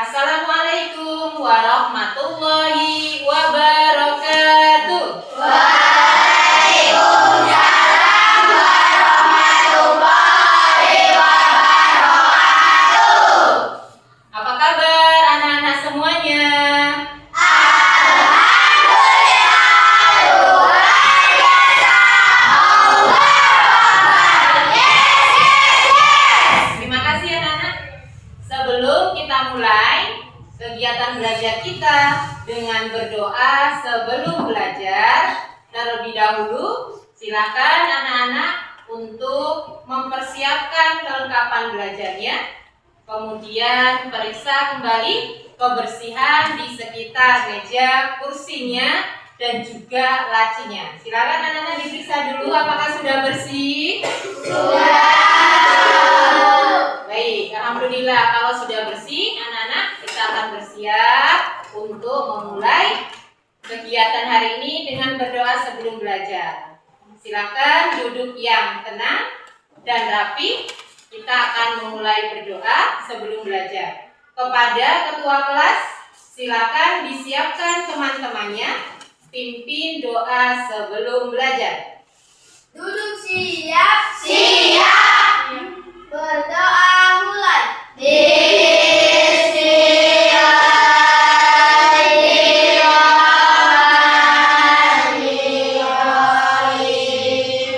Assalamualaikum warahmatullahi wabarakatuh. Waalaikumsalam warahmatullahi wabarakatuh. Apa kabar anak-anak semuanya? Alhamdulillah, luar biasa. Allah Akbar. Yes. Terima kasih anak-anak. Sebelum kita mulai kegiatan belajar kita dengan berdoa sebelum belajar, terlebih dahulu silakan anak-anak untuk mempersiapkan kelengkapan belajarnya. Kemudian periksa kembali kebersihan di sekitar meja, kursinya, dan juga lacinya. Silakan anak-anak diperiksa dulu apakah sudah bersih. Baik, alhamdulillah kalau sudah bersih, anak-anak kita akan bersiap untuk memulai kegiatan hari ini dengan berdoa sebelum belajar. Silakan duduk yang tenang dan rapi. Kita akan memulai berdoa sebelum belajar. Kepada ketua kelas, silakan disiapkan teman-temannya pimpin doa sebelum belajar. Duduk siap. Siap. Berdoa mulai. Bismillahirrahmanirrahim.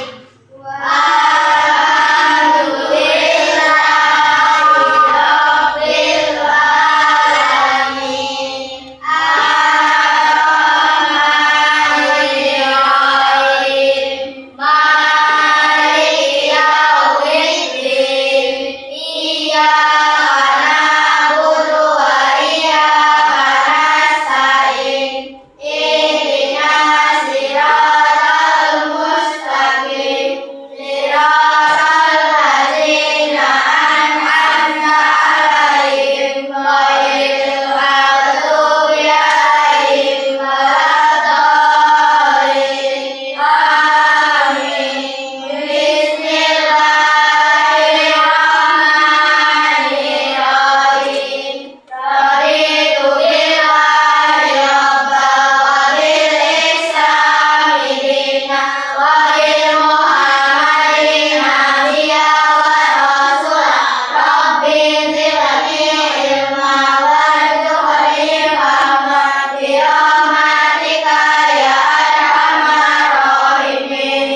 Walhamdulillahirabbil alamin. Ar-Rahmanir-Rahim. Maliki yaumiddin. Iyyaka na'budu wa iyyaka nasta'in. Ihdinas siratal mustaqim. Siratal ladzina an'amta 'alaihim ghairil maghdubi 'alaihim waladdallin. Amin. Bismillahirrahmanirrahim. Raditu billahi rabba wa bil islami dina wa bil muhammadin nabiyya wa rasula. Rabbi zidni ilma warzuqni fahma bi rahmatika ya arhamar rahimin.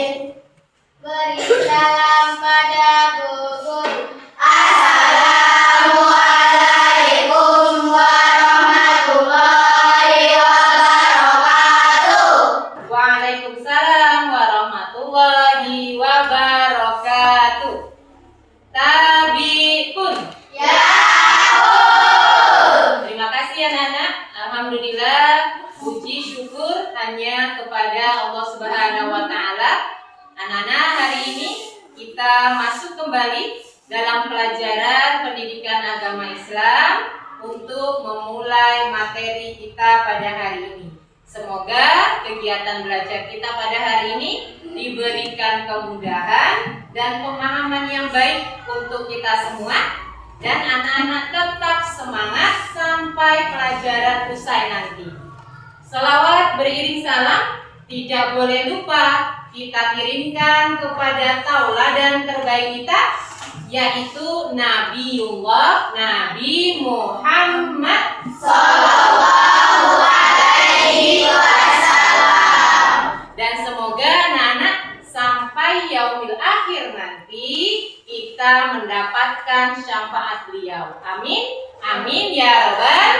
Beri salam pada guru. Assalamualaikum warahmatullahi wabarakatuh. Waalaikumsalam warahmatullahi wabarakatuh. Tabi'un. Yahoo. Terima kasih anak-anak. Alhamdulillah, puji syukur hanya kepada Allah Subhanahu wa taala. Anak-anak, hari ini kita masuk kembali dalam pelajaran pendidikan agama Islam untuk memulai materi kita pada hari ini. Semoga kegiatan belajar kita pada hari ini diberikan kemudahan dan pemahaman yang baik untuk kita semua, dan anak-anak tetap semangat sampai pelajaran usai nanti. Selawat beriring salam tidak boleh lupa kita kirimkan kepada tauladan terbaik kita, yaitu Nabiullah Nabi Muhammad Sallallahu alaihi wasallam. Dan semoga anak-anak sampai yaumil akhir nanti kita mendapatkan syafaat beliau. Amin. Amin ya rabbal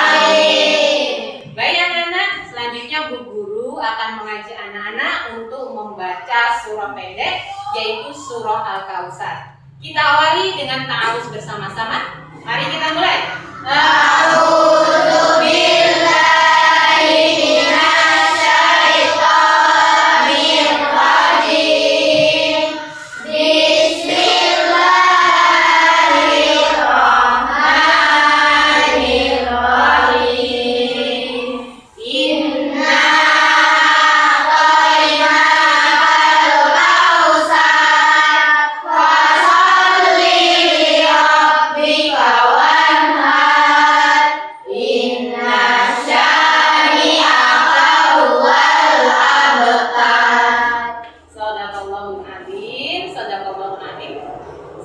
Amin. Baik anak-anak, selanjutnya Bu Guru akan mengajak anak-anak untuk membaca surah pendek, yaitu surah Al-Kautsar. Kita awali dengan ta'awuz bersama-sama. Mari kita mulai. A'udzu billahi minasyaitonir rajim. Bismillahirrahmanirrahim. Inna a'tainakal kautsar. Fasalli li rabbika wanhar.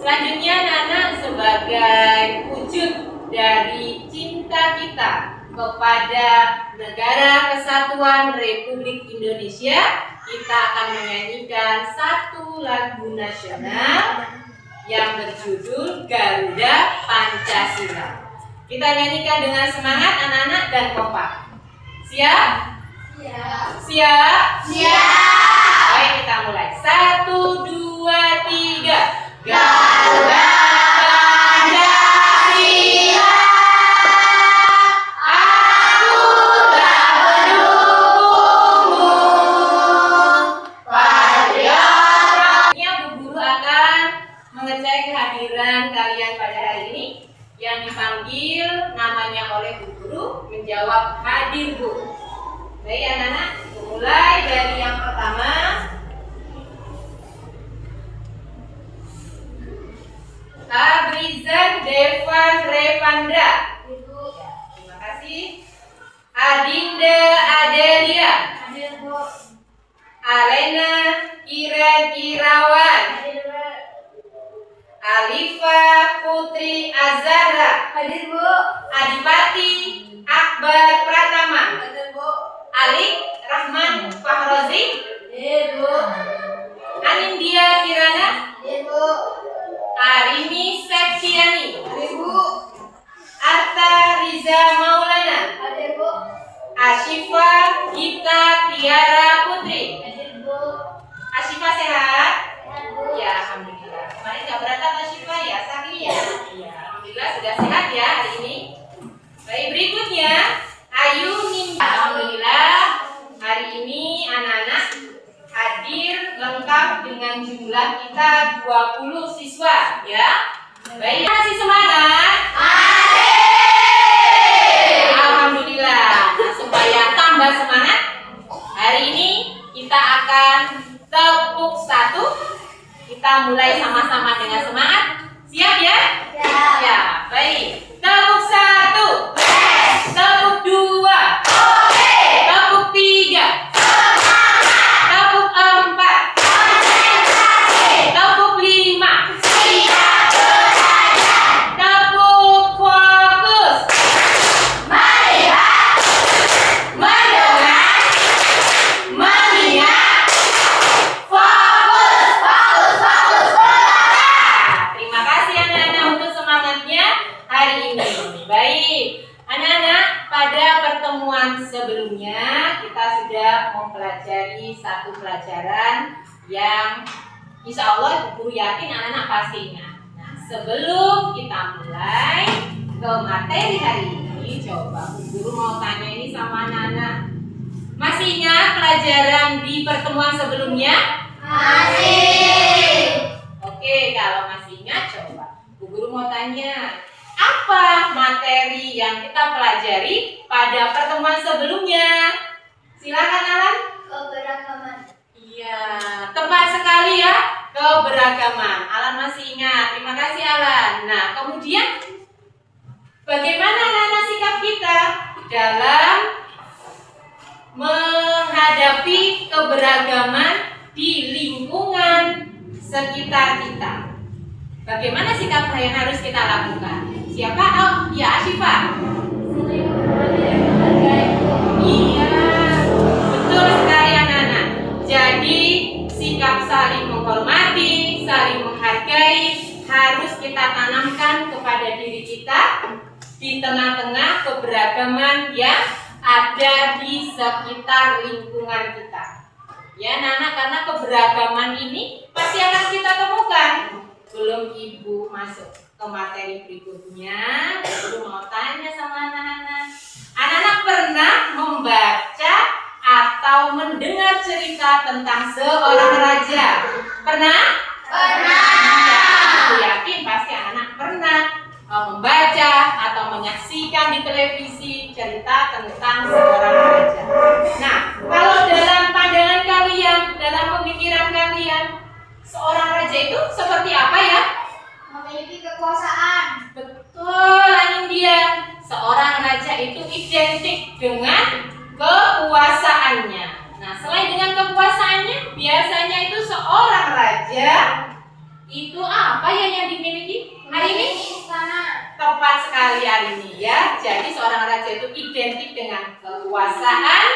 Selanjutnya Nana sebagai wujud dari cinta kita kepada Negara Kesatuan Republik Indonesia, kita akan menyanyikan satu lagu nasional yang berjudul Garuda Pancasila. Kita nyanyikan dengan semangat anak-anak dan kompak. Siap? Siap. Siap? Siap. Baik, kita mulai. 1, 2, 3. Garuda Pancasila, aku tak mendukungmu. Patriot. Bu Guru akan mengecek kehadiran kalian pada hari ini. Yang dipanggil namanya oleh Bu Guru menjawab hadir Bu. Baik anak-anak, mulai dari yang pertama. Abrizan Devan Revandra. Ya, terima kasih. Adinda Adelia. Hadir, Bu. Alena Kirawan. Hadir, Bu. Alifa Putri Azahra. Hadir, Bu. Adipati Akbar Pratama. Hadir, Bu. Alik Rahman Fahrozi. Hadir, Bu. Anindya Kirana. Hadir, Bu. Arini Septiani. Hadir, Bu. Arta Riza Maulana. Hadir, Bu. Ashifa Gita Tiara Putri. Hadir, Bu. Ashifa sehat? Hadir, Bu. Ya, alhamdulillah. Kemarin nggak berangkat Ashifa ya, sakit ya? Iya, alhamdulillah sudah sehat ya hari ini. Baik, berikutnya Ayu Ninda. Alhamdulillah hari ini anak-anak hadir lengkap dengan jumlah kita 20 siswa ya. Baik, kasih semangat. Alhamdulillah. Nah, supaya tambah semangat, hari ini kita akan tepuk satu. Kita mulai sama-sama dengan semangat. Siap ya? Siap. Ya, baik. Tepuk satu. Tepuk dua. Tepuk tiga. Tepuk empat. Tepuk lima. Tepuk fokus. Melihat, Mendengar. Mengingat. fokus, fokus, fokus, fokus. Terima kasih anak-anak untuk semangatnya hari ini. Baik, anak-anak, pada pertemuan sebelumnya kita sudah mempelajari satu pelajaran yang insya Allah Ibu Guru yakin anak-anak pasti ingat. Nah, sebelum kita mulai ke materi hari ini, coba Bu Guru mau tanya ini sama anak-anak. Masih ingat pelajaran di pertemuan sebelumnya? Masih. Oke, kalau masih ingat coba Bu Guru mau tanya, apa materi yang kita pelajari pada pertemuan sebelumnya? Silakan Alan. Keberagaman. Iya, tepat sekali ya, keberagaman. Alan masih ingat. Terima kasih Alan. Nah, kemudian bagaimana anak-anak sikap kita dalam menghadapi keberagaman di lingkungan sekitar kita? Bagaimana sikap yang harus kita lakukan? Siapa? Oh, ya Ashifa. Iya, betul sekali anak-anak. Jadi sikap saling menghormati, saling menghargai harus kita tanamkan kepada diri kita di tengah-tengah keberagaman yang ada di sekitar lingkungan kita. Ya anak-anak, karena keberagaman ini pasti akan kita temukan. Belum Ibu masuk ke materi berikutnya, Ibu mau tanya sama anak-anak. Anak-anak pernah membaca atau mendengar cerita tentang seorang raja? Pernah? Pernah. Aku yakin pasti anak-anak pernah membaca atau menyaksikan di televisi cerita tentang seorang raja. Nah, kalau dalam pandangan kalian, dalam pemikiran kalian, seorang raja itu seperti apa ya? Memiliki kekuasaan. Betul, Anindya. Seorang raja itu identik dengan kekuasaannya. Nah, selain dengan kekuasaannya, biasanya itu seorang raja itu apa ya yang sekali hari ini ya. Jadi seorang raja itu identik dengan kekuasaan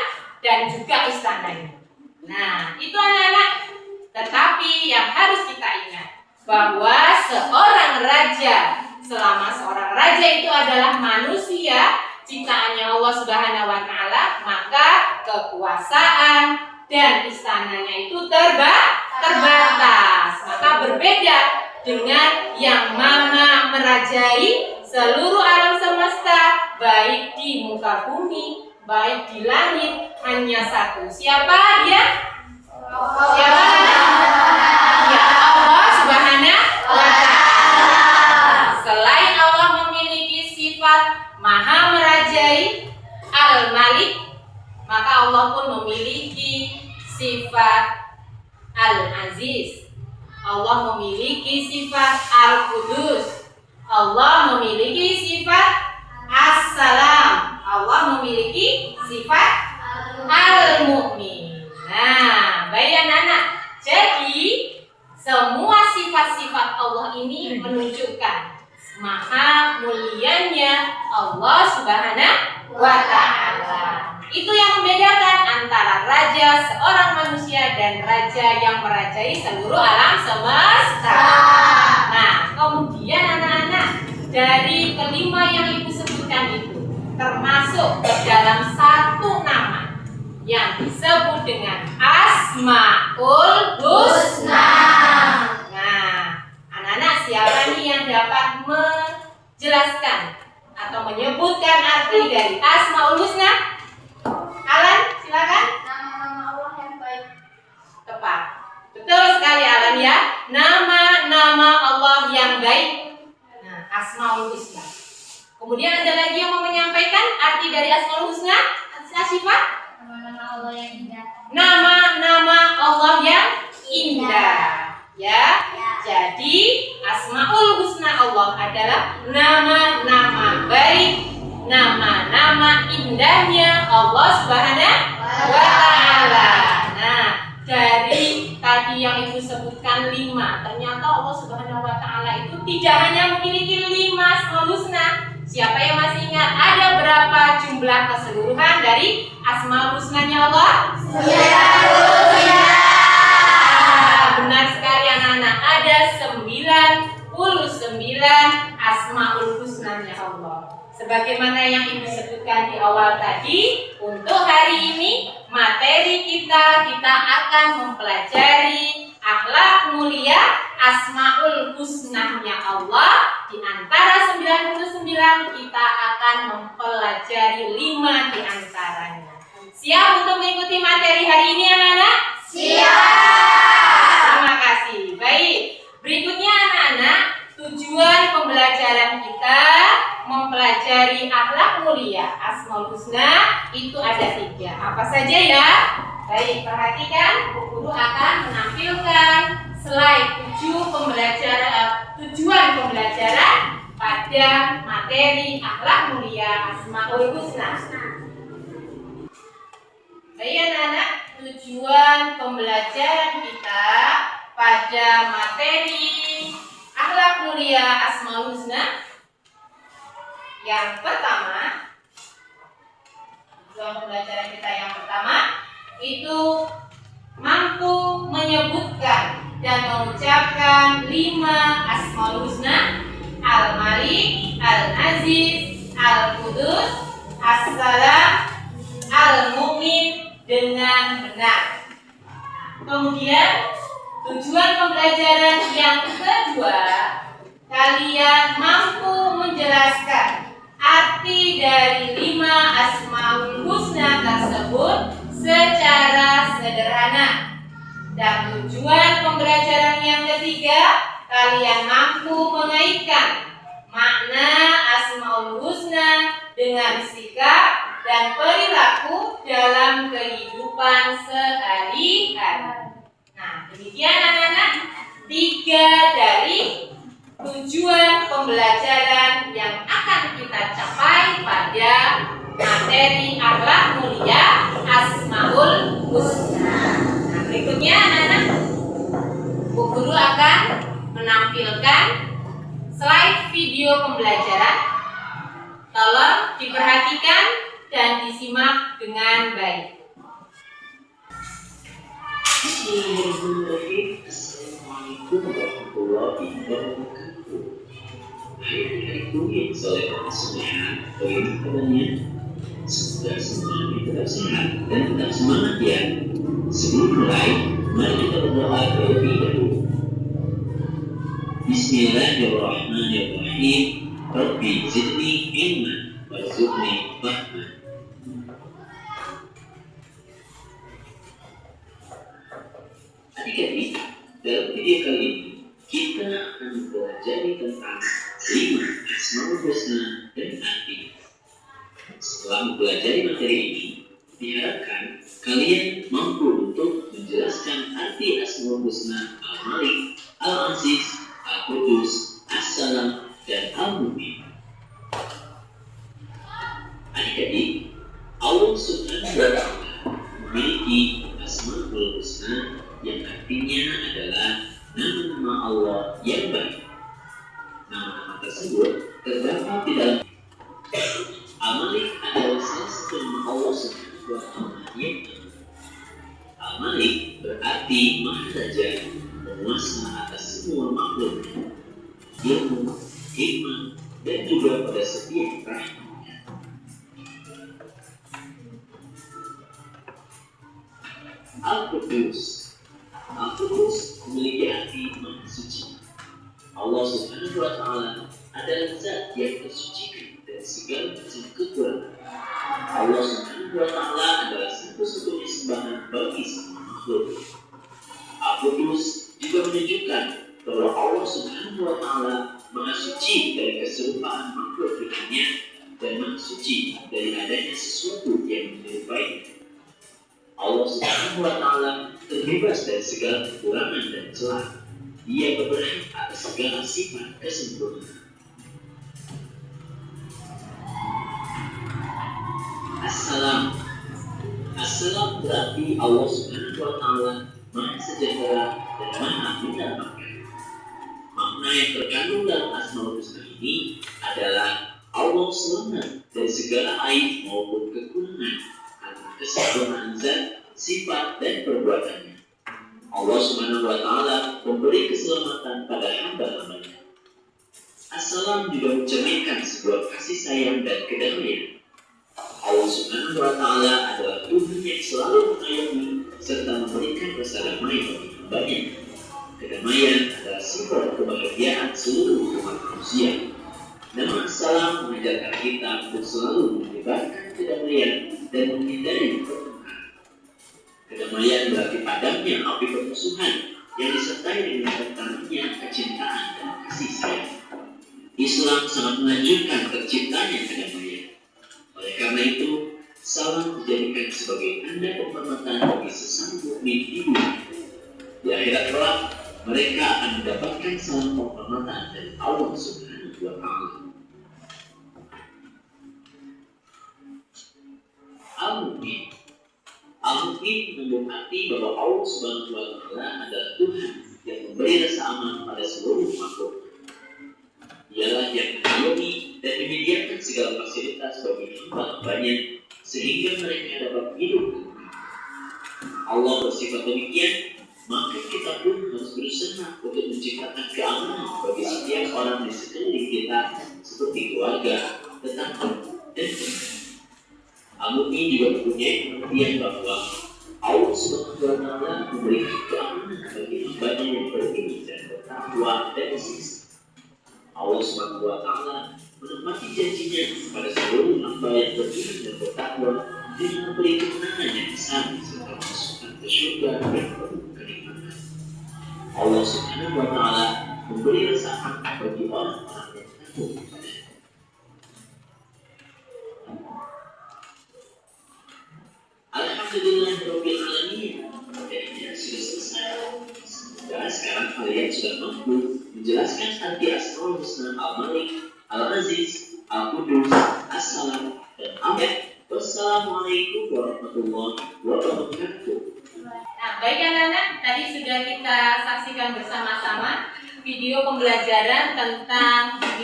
dan juga istananya. Nah, itu anak-anak. Tetapi yang harus kita ingat bahwa seorang raja, selama seorang raja itu adalah manusia ciptaannya Allah Subhanahu wa taala, maka kekuasaan dan istananya itu terbatas. Maka berbeda dengan yang Maha merajai seluruh alam semesta, baik di muka bumi, baik di langit, hanya satu. Siapa dia? Siapa? Ya, Allah Subhanahu wa taala. Selain Allah memiliki sifat Maha merajai, Al-Malik, maka Allah pun memiliki sifat Al-Aziz. Allah memiliki sifat Al-Qudus. Allah memiliki sifat As-Salam. Allah memiliki sifat Al-Mu'min. Nah, baik anak-anak. Jadi, semua sifat-sifat Allah ini menunjukkan maha mulianya Allah Subhanahu wa taala. Itu yang membedakan antara raja seorang manusia dan raja yang merajai seluruh alam semesta. Nah, kemudian anak-anak, dari kelima yang Ibu sebutkan itu termasuk dalam satu nama yang disebut dengan Asmaul Husna. Nah, anak-anak, siapa nih yang dapat menjelaskan atau menyebutkan arti dari Asmaul Husna? Alan, silakan. Nama-nama Allah yang baik. Tepat. Betul sekali Alan ya. Nama-nama Allah yang baik. Nah, Asmaul Husna. Kemudian ada lagi yang mau menyampaikan arti dari Asmaul Husna? Asyifa? Nama-nama Allah yang indah. Nama-nama Allah yang indah. Ya. Ya. Jadi Asmaul Husna Allah adalah nama-nama baik, nama-nama indahnya Allah Subhanahu wa taala. Nah, dari tadi yang Ibu sebutkan 5, ternyata Allah Subhanahu wa taala itu tidak hanya memiliki 5 Asmaul Husna. Siapa yang masih ingat ada berapa jumlah keseluruhan dari Asmaul Husnanya Allah? 99. Benar sekali anak-anak, ada 99 Asmaul Husnanya Allah. Sebagaimana yang Ibu sebutkan di awal tadi, untuk hari ini materi kita akan mempelajari akhlak mulia Asmaul Husnanya Allah. Di antara 99 kita akan mempelajari 5 di antaranya. Siap untuk mengikuti materi hari ini anak-anak? Siap. Terima kasih. Baik, berikutnya anak-anak, tujuan pembelajaran kita mempelajari akhlak mulia Asmaul Husna itu ada 3. Apa saja ya? Baik, perhatikan, Bu Guru akan menampilkan slide tujuan pembelajaran pada materi akhlak mulia Asmaul Husna. Baik anak-anak, tujuan pembelajaran kita pada materi akhlak mulia Asmaul Husna. Yang pertama, tujuan pembelajaran kita yang pertama itu mampu menyebutkan dan mengucapkan 5 Asmaul Husna: Al-Malik, Al-Aziz, Al-Qudus, As-Salam, Al-Mu'min dengan benar. Kemudian tujuan pembelajaran yang kedua, kalian mampu menjelaskan arti dari 5 Asmaul Husna tersebut secara sederhana. Dan tujuan pembelajaran yang ketiga, kalian mampu mengaitkan makna Asmaul Husna dengan sikap dan perilaku dalam kehidupan sehari-hari. Nah, demikian anak-anak 3 dari tujuan pembelajaran yang akan kita capai pada materi akhlak mulia Asmaul Husna. Nah, berikutnya anak-anak, Bu Guru akan menampilkan slide video pembelajaran Tolong diperhatikan dan disimak dengan baik. Bismillahirrahmanirrahim. Assalamualaikum warahmatullahi wabarakatuh. Hari-hariku yang soleh dan soleha, bagaimana kabarnya? Semoga semuanya tetap sehat dan tetap semangat ya. Sebelum mulai, mari kita berdoa terlebih dahulu. Bismillahirrahmanirrahim. Rabbi zidni ilman warzuqni fahman. Adik-adik, dalam video kali ini kita akan belajar tentang 5 Asmaul Husna dan artinya. Setelah mempelajari materi ini, diharapkan kalian mampu untuk menjelaskan arti Asmaul Husna Al-Malik, Al-Aziz, Al-Qudus, As-Salam, dan Al-Mu'min. Adik-adik, Allah Subhanahu wa Ta'ala memiliki Asmaul Husna yang artinya adalah nama-nama Allah yang baik. Nama-nama tersebut terdapat di dalam Al-Malik adalah salah satu nama Allah Subhanahu wa Ta'ala yang baik. Al-Malik berarti Maha Raja, penguasa atas semua makhluk, ilmu, hikmah, dan juga pada setiap rahmatnya. Al-Qudus. Al-Qudus memiliki arti Maha Suci. Allah Subhanahu wa Ta'ala adalah zat yang tersucikan dari segala macam kekurangan. Allah Subhanahu wa Ta'ala adalah satu-satunya sembahan bagi semua makhluk. Al-Qudus juga menunjukkan bahwa Allah Subhanahu wa Ta'ala Maha Suci dari keserupaan makhluk dengannya dan Maha Suci dari adanya sesuatu yang menyerupai. Allah Subhanahu wa Ta'ala terbebas dari segala kekurangan dan celah. Dia berhak atas segala sifat kesempurnaan. Assalam. Assalam berarti Allah Subhanahu wa Ta'ala Maha sejahtera dan Maha menyelamatkan. Makna yang terkandung dalam Asmaul Husna ini adalah Allah selamat dari segala aib maupun kekurangan karena kesempurnaan zat, sifat, dan perbuatannya. Allah Subhanahu wa Ta'ala memberi keselamatan pada hamba-hambanya. Assalam juga mencerminkan sebuah kasih sayang dan kedamaian. Allah Subhanahu wa Ta'ala adalah Tuhan yang selalu mengayomi serta memberikan rasa damai bagi hambanya. Kedamaian adalah sifat kebahagiaan seluruh umat manusia. Nama Assalam mengajarkan kita untuk selalu menyebarkan kedamaian dan menghindari pertengkaran. Kedamaian berarti padamnya api permusuhan yang disertai dengan bertanamnya kecintaan dan kasih sayang. Islam sangat menganjurkan terciptanya kedamaian. Oleh karena itu, salam dijadikan sebagai tanda penghormatan bagi sesama mukmin di dunia. Di akhirat kelak, mereka akan mendapatkan salam penghormatan dari Allah Subhanahu wa Ta'ala. Al-Mu'min. Al-Mu'min mengandung arti bahwa Allah Subhanahu wa Ta'ala adalah Tuhan yang memberi rasa aman pada seluruh makhluk. Dialah yang mengayomi dan menyediakan segala fasilitas bagi hamba-hambanya sehingga mereka dapat hidup. Allah bersifat demikian, maka kita pun harus berusaha untuk menciptakan keamanan bagi setiap orang di sekeliling kita seperti keluarga, tetangga, dan teman. Al-Mu'min juga mempunyai pengertian bahwa Allah Subhanahu wa Ta'ala memberikan keamanan bagi hambanya yang beriman dan bertakwa dan bersih. Allah Subhanahu wa Ta'ala menepati janjinya kepada seluruh hamba yang beriman dan bertakwa dengan memberi kemenangan yang besar serta masukkan ke surga dan penuh kenikmatan. Allah Subhanahu wa Ta'ala memberi rasa aman bagi orang-orang yang takut kepada. Alhamdulillahirabbil alamin. Materinya sudah selesai. Semoga sekarang kalian sudah mampu menjelaskan arti Asmaul Husna Al-Malik, Al-Aziz, Al-Qudus, As-Salam, dan Al-Mu'min. Wassalamualaikum warahmatullahi wabarakatuh. Nah, baik anak-anak, tadi sudah kita saksikan bersama-sama video pembelajaran tentang 5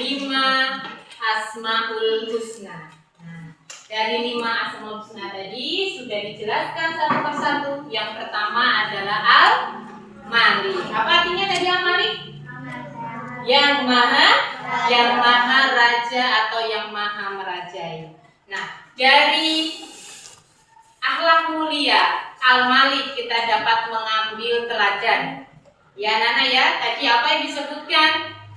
Asmaul Husna. Nah, dari 5 Asmaul Husna tadi sudah dijelaskan satu persatu. Yang pertama adalah Al-Malik. Apa artinya tadi Al-Malik? Yang maha raja atau yang maha merajai. Nah, dari akhlak mulia Al-Malik kita dapat mengambil teladan. Ya Nana ya, tadi apa yang disebutkan?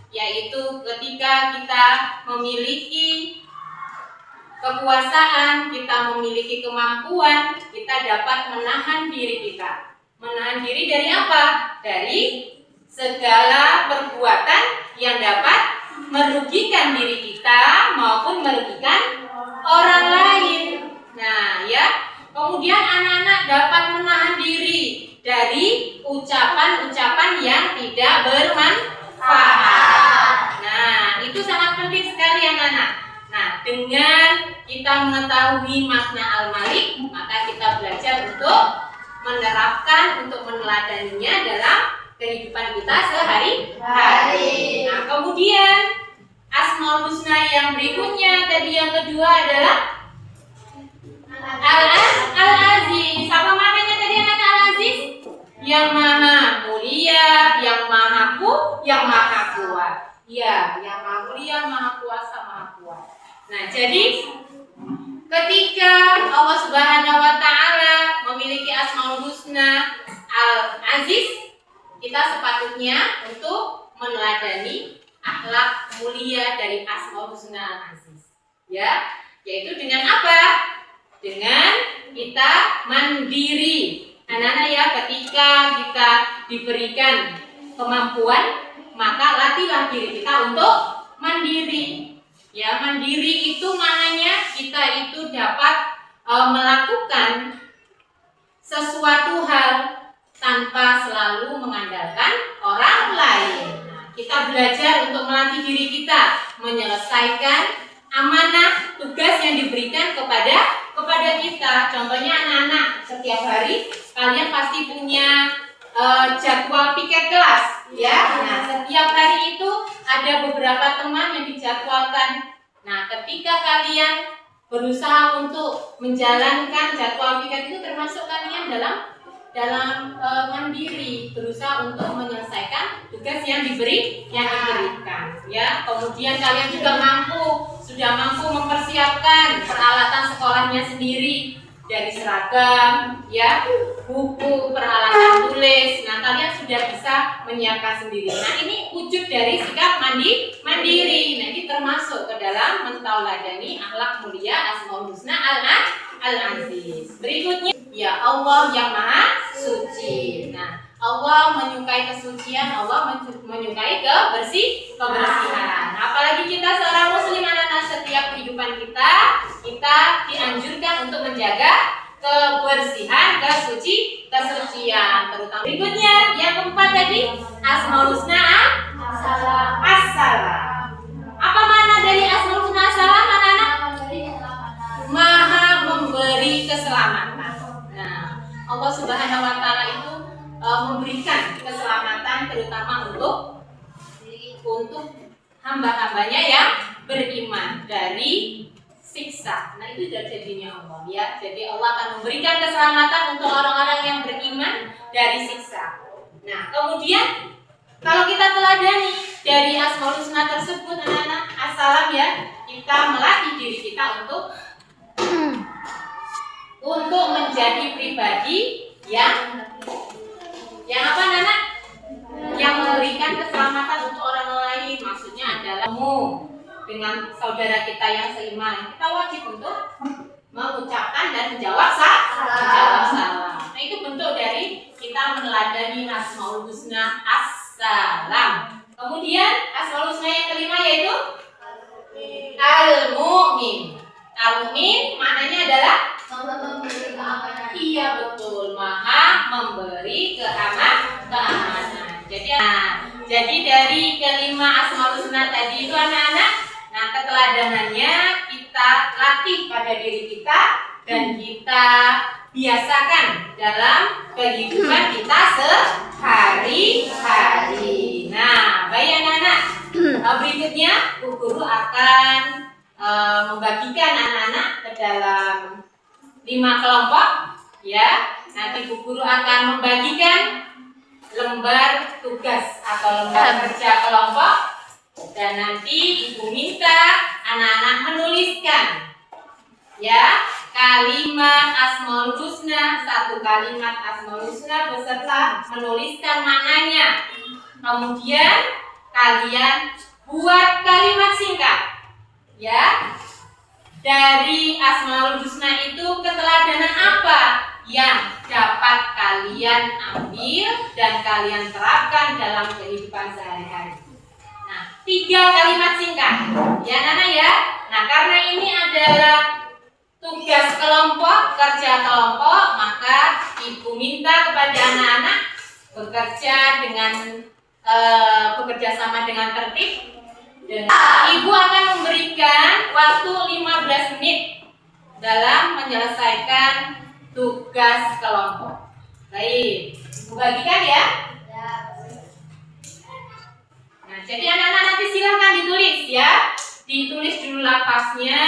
Yaitu ketika kita memiliki kekuasaan, kita memiliki kemampuan, kita dapat menahan diri kita. Menahan diri dari apa? Dari segala perbuatan yang dapat merugikan diri kita maupun merugikan orang lain. Nah ya, kemudian anak-anak dapat menahan diri dari ucapan-ucapan yang tidak bermanfaat. Nah, itu sangat penting sekali anak-anak. Nah, dengan kita mengetahui makna Al-Malik, maka kita belajar untuk menerapkan, untuk meneladaninya dalam kehidupan kita sehari-hari. Nah, kemudian Asmaul Husna yang berikutnya tadi yang kedua adalah Al-Aziz. Apa maknanya tadi anak Al-Aziz? Yang maha mulia, yang maha kuat. Ya, yang maha mulia, maha kuasa, maha kuat. Nah, jadi ketika Allah Subhanahu wa taala memiliki Asmaul Husna Al-Aziz, kita sepatutnya untuk meneladani akhlak mulia dari Asmaul Husna Al-Aziz. Ya, yaitu dengan apa? Dengan kita mandiri. Anak-anak ya, ketika kita diberikan kemampuan, maka latihlah diri kita untuk mandiri. Ya, mandiri itu maknanya kita itu dapat melakukan sesuatu hal tanpa selalu mengandalkan orang lain. Nah, kita belajar untuk melatih diri kita menyelesaikan amanah tugas yang diberikan kepada kita. Contohnya anak-anak, setiap hari kalian pasti punya jadwal piket kelas, ya. Nah, setiap hari itu ada beberapa teman yang dijadwalkan. Nah, ketika kalian berusaha untuk menjalankan jadwal piket itu, termasuk kalian dalam mandiri, berusaha untuk menyelesaikan tugas yang diberikan, ya. Kemudian kalian juga sudah mampu mempersiapkan peralatan sekolahnya sendiri, dari seragam, ya, buku, peralatan tulis. Nah, kalian sudah bisa menyiapkan sendiri. Nah, ini wujud dari sikap mandiri. Nah, ini termasuk ke dalam mentauladani akhlak mulia Asmaul Husna Al-Aziz. Berikutnya, ya Allah yang maha suci. Nah, Allah menyukai kesucian, Allah menyukai kebersihan. Apalagi kita seorang muslim, anak-anak, setiap kehidupan kita dianjurkan untuk menjaga kebersihan, kesucian, terutama. Berikutnya, yang keempat tadi, Asmaul Husna As-Salam. Apa makna dari Asmaul Husna As-Salam, anak-anak? Maha memberi keselamatan. Nah, Allah Subhanahu wa taala itu memberikan keselamatan terutama untuk hamba-hambanya yang beriman dari siksa. Nah, itu jadinya Allah, ya. Jadi Allah akan memberikan keselamatan untuk orang-orang yang beriman dari siksa. Nah, kemudian kalau kita teladani dari Asmaul Husna tersebut, anak-anak, As-Salam, ya, kita melatih diri kita untuk menjadi pribadi yang apa, anak? Yang memberikan keselamatan untuk orang lain. Maksudnya adalah dengan saudara kita yang seiman, kita wajib untuk mengucapkan dan menjawab salam. Nah, itu bentuk dari kita meneladani Asmaul Husna As-Salam. Kemudian Asmaul Husna yang kelima yaitu Al-Mu'min. Al-Mu'min maknanya adalah iya, betul, maha memberi keamanan. Jadi dari kelima Asmaul Husna tadi itu, anak-anak, nah, keteladanannya kita latih pada diri kita dan kita biasakan dalam kehidupan kita sehari-hari. Nah, baik anak-anak, Berikutnya Bu Guru akan membagikan anak-anak ke dalam 5 kelompok, ya. Nanti Bu Guru akan membagikan lembar tugas atau lembar kerja kelompok, dan nanti Ibu minta anak-anak menuliskan, ya, kalimat Asmaul Husna, 1 kalimat Asmaul Husna beserta menuliskan maknanya. Kemudian kalian buat kalimat singkat, ya. Dari Asmaul Husna itu keteladanan apa yang dapat kalian ambil dan kalian terapkan dalam kehidupan sehari-hari. Nah, 3 kalimat singkat, ya Nana ya. Nah, karena ini adalah tugas kelompok, kerja kelompok, maka Ibu minta kepada anak-anak bekerja sama dengan tertib. Dan Ibu akan memberikan waktu 15 menit dalam menyelesaikan tugas kelompok. Baik, Ibu bagikan ya. Nah, jadi anak-anak nanti silahkan ditulis ya. Ditulis dulu lafaznya,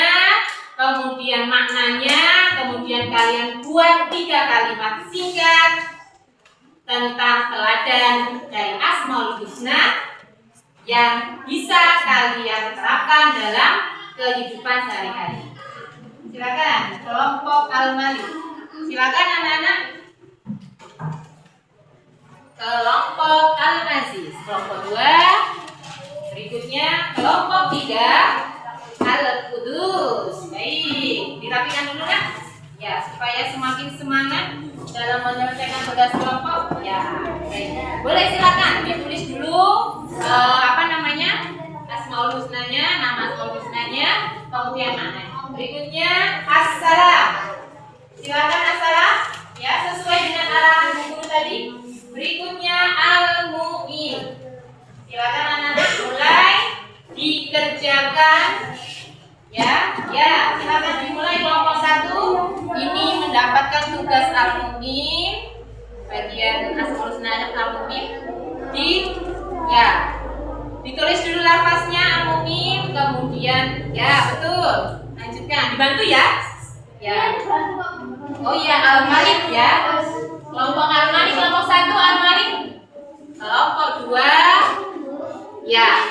kemudian maknanya, kemudian kalian buat 3 kalimat singkat tentang teladan dari Asmaul Husna yang bisa kalian terapkan dalam kehidupan sehari-hari. Silakan kelompok Al-Malik. Silakan anak-anak. Kelompok Al-Aziz. Kelompok 2. Berikutnya kelompok 3 Al-Qudus. Baik, dirapikan dulu kan? Ya, supaya semakin semangat dalam menyelesaikan tugas kelompok. Ya, baik. Boleh silakan ditulis dulu Asmaul Husnanya, nama Asmaul Husnanya, kemudian maknanya. Berikutnya As-Salam. Silakan As-Salam, ya, sesuai dengan arahan Bu Guru tadi. Berikutnya Al-Mu'in. Silakan anak-anak mulai dikerjakan. Ya, silakan dimulai kelompok 1. Ini mendapatkan tugas Al-Mu'in, bagian Asmaul Husna Al-Mu'in. Ditulis dulu lafaznya Al-Mu'in, kemudian ya betul. Lanjutkan, dibantu ya. Ya. Oh iya, Al-Malik ya. Kelompok Al-Malik, kelompok 1 Al-Malik. Kelompok 2. Ya.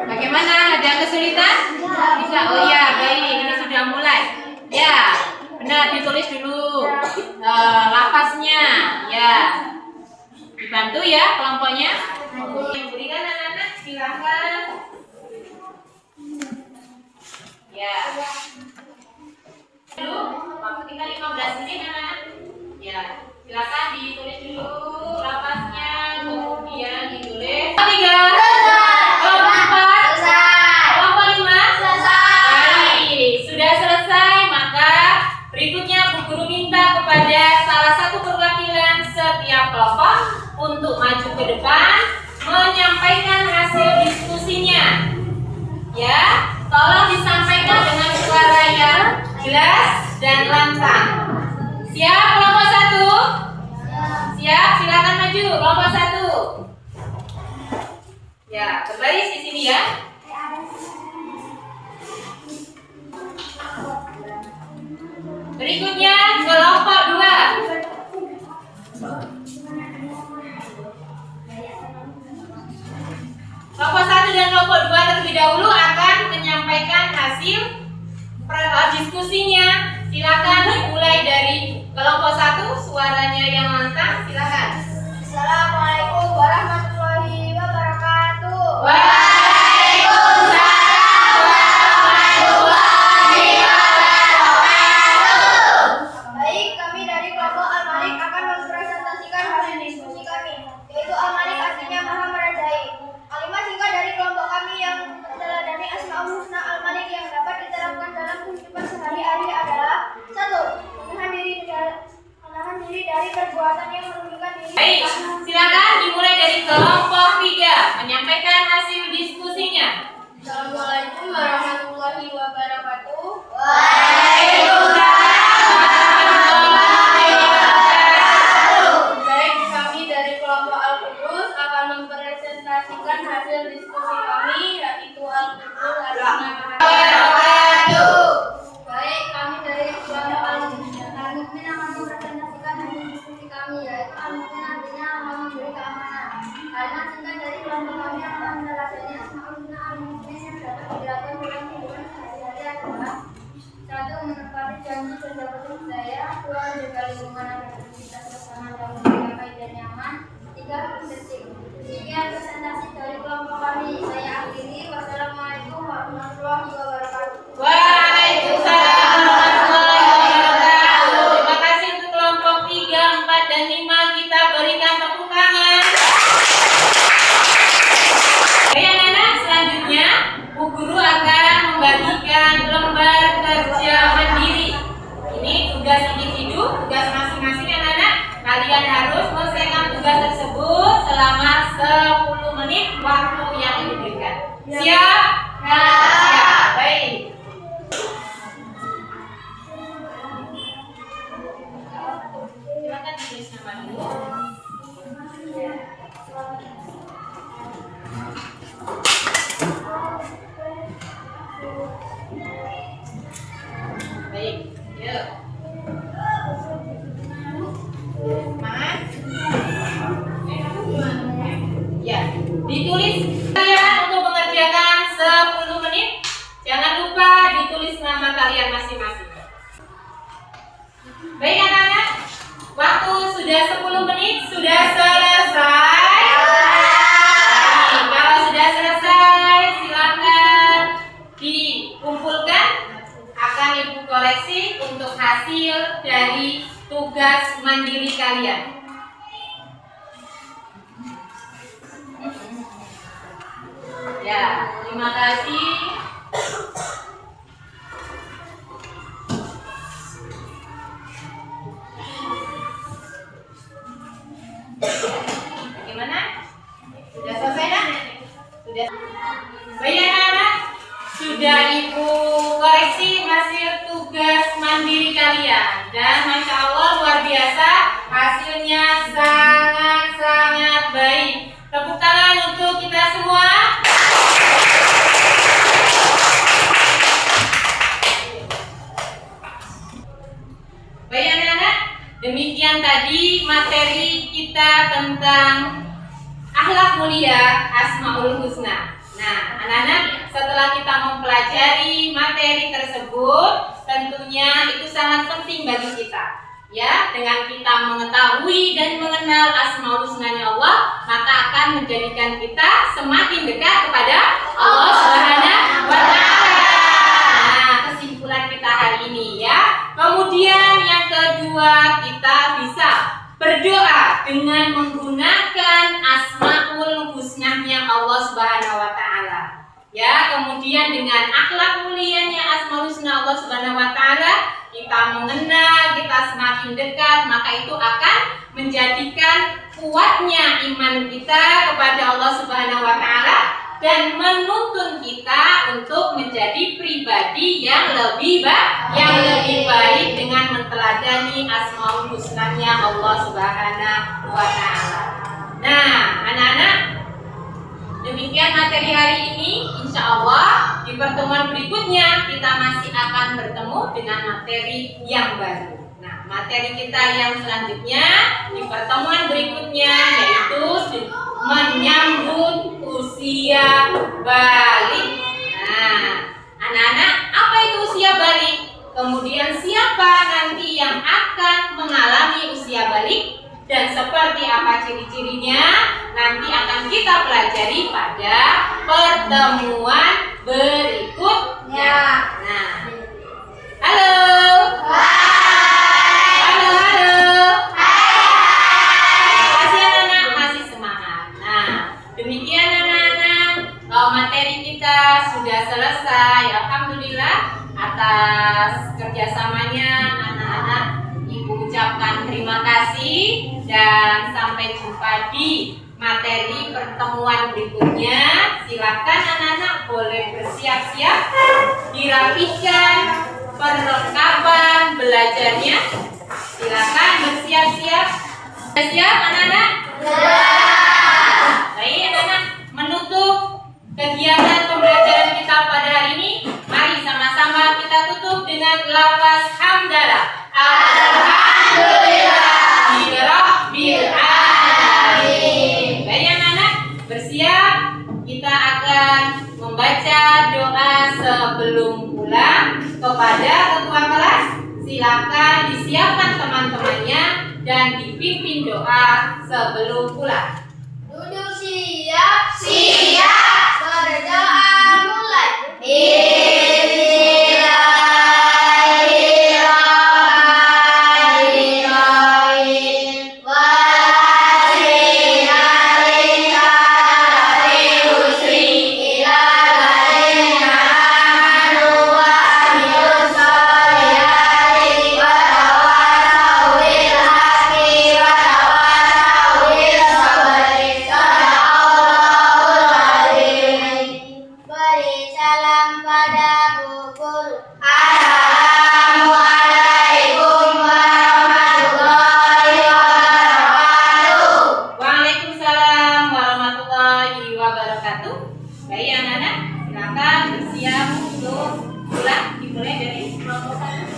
Bagaimana? Ada kesulitan? Bisa. Oh iya, baik. Ini sudah mulai. Ya. Benar, ditulis dulu lafaznya. Ya. Dibantu ya kelompoknya. Yang berikan anak-anak silakan. Ya. Dulu, waktu kita 15 menit anak-anak. Ya, silakan ditulis dulu lafaznya, kemudian ditulis. 3. Kelompok 4. Kelompok 5. Baik, sudah selesai, maka berikutnya Bu Guru minta kepada salah satu perwakilan setiap kelompok untuk maju ke depan menyampaikan hasil diskusinya. Ya, tolong disampaikan dengan suara yang jelas dan lantang. Siap kelompok 1? Siap, silakan maju kelompok 1. Ya, berbaris di sini ya. Berikutnya kelompok 2. Kelompok 1 dan kelompok 2 terlebih dahulu akan menyampaikan hasil diskusinya. Silakan dimulai dari kelompok 1, suaranya yang lantang, silakan. Assalamualaikum warahmatullahi wabarakatuh. Waalaikumsalam warahmatullahi wabarakatuh. Baik, kami dari kelompok Al-Malik akan mempresentasikan hasil diskusi kami, yaitu Al-Malik artinya Maha Merajai. Kalimat singkat dari kelompok kami yang meneladani Asmaul Husna Al-Malik yang dapat diterapkan dalam kehidupan sehari-hari adalah 1. Menahan diri dari perbuatan yang merugikan diri. Baik, silakan dimulai dari kelompok 3 menyampaikan hasil diskusinya. Assalamualaikum warahmatullahi wabarakatuh. Baik, kami dari kelompok Al-Qudus akan mempresentasikan hasil diskusi kami, membagikan lembar kerja mandiri. Ini tugas individu, tugas masing-masing anak-anak. Kalian harus menyelesaikan tugas tersebut selama 10 menit waktu yang diberikan. Siap? Siap. Baik. Silakan tulis nama dulu. Baik, yuk. Semangat. Ya, ditulis ya untuk mengerjakan 10 menit. Jangan lupa ditulis nama kalian masing-masing. Baik anak-anak, waktu sudah 10 menit, sudah selesai. Baik, kalau sudah selesai, silakan dikumpulkan. Akan Ibu koreksi untuk hasil dari tugas mandiri kalian. Ya, terima kasih. Bagaimana? Sudah selesai nak? Sudah. Baik anak-anak, sudah Ibu koreksi hasil tugas mandiri kalian. Dan Masya Allah luar biasa, hasilnya sangat-sangat baik. Tepuk tangan untuk kita semua. Baik anak-anak, demikian tadi materi kita tentang akhlak mulia Asmaul Husna. Nah, anak-anak, setelah kita mempelajari materi tersebut, tentunya itu sangat penting bagi kita. Ya, dengan kita mengetahui dan mengenal Asmaul Husna-Nya Allah, maka akan menjadikan kita semakin dekat kepada Allah Subhanahu wa Ta'ala. Nah, kesimpulan kita hari ini ya. Kemudian yang kedua, kita bisa berdoa dengan menggunakan Asmaul Husna-Nya Allah Subhanahu wa Ta'ala. Ya, kemudian dengan akhlak mulianya Asmaul Husna Allah Subhanahu wa Ta'ala, kita mengenal, kita semakin dekat, maka itu akan menjadikan kuatnya iman kita kepada Allah Subhanahu wa Ta'ala dan menuntun kita untuk menjadi pribadi yang lebih baik dengan menteladani Asmaul Husna-Nya Allah Subhanahu wa Ta'ala. Nah, anak-anak, demikian materi hari ini. Insya Allah di pertemuan berikutnya kita masih akan bertemu dengan materi yang baru. Nah, materi kita yang selanjutnya di pertemuan berikutnya yaitu menyambut usia balik. Nah, anak-anak, apa itu usia balik? Kemudian siapa nanti yang akan mengalami usia balik? Dan seperti apa ciri-cirinya nanti akan kita pelajari pada pertemuan berikutnya. Nah, halo. Halo. Masih anak-anak, masih semangat. Nah, demikian anak-anak, materi kita sudah selesai. Alhamdulillah atas kerjasamanya anak-anak. Ibu ucapkan terima kasih dan sampai jumpa di materi pertemuan berikutnya. Silakan anak-anak boleh bersiap-siap, dirapikan perlengkapan belajarnya. Silakan bersiap-siap. Siap anak-anak? Baik anak-anak, menutup kegiatan pembelajaran kita pada hari ini, mari sama-sama kita tutup dengan lafaz hamdalah. Alhamdulillah Rabbil alamin. Baik anak-anak, bersiap. Kita akan membaca doa sebelum pulang kepada ketua kelas. Silakan disiapkan teman-temannya dan dipimpin doa sebelum pulang. Duduk siap. Berdoa mulai. Dimulai dari kelompok 1.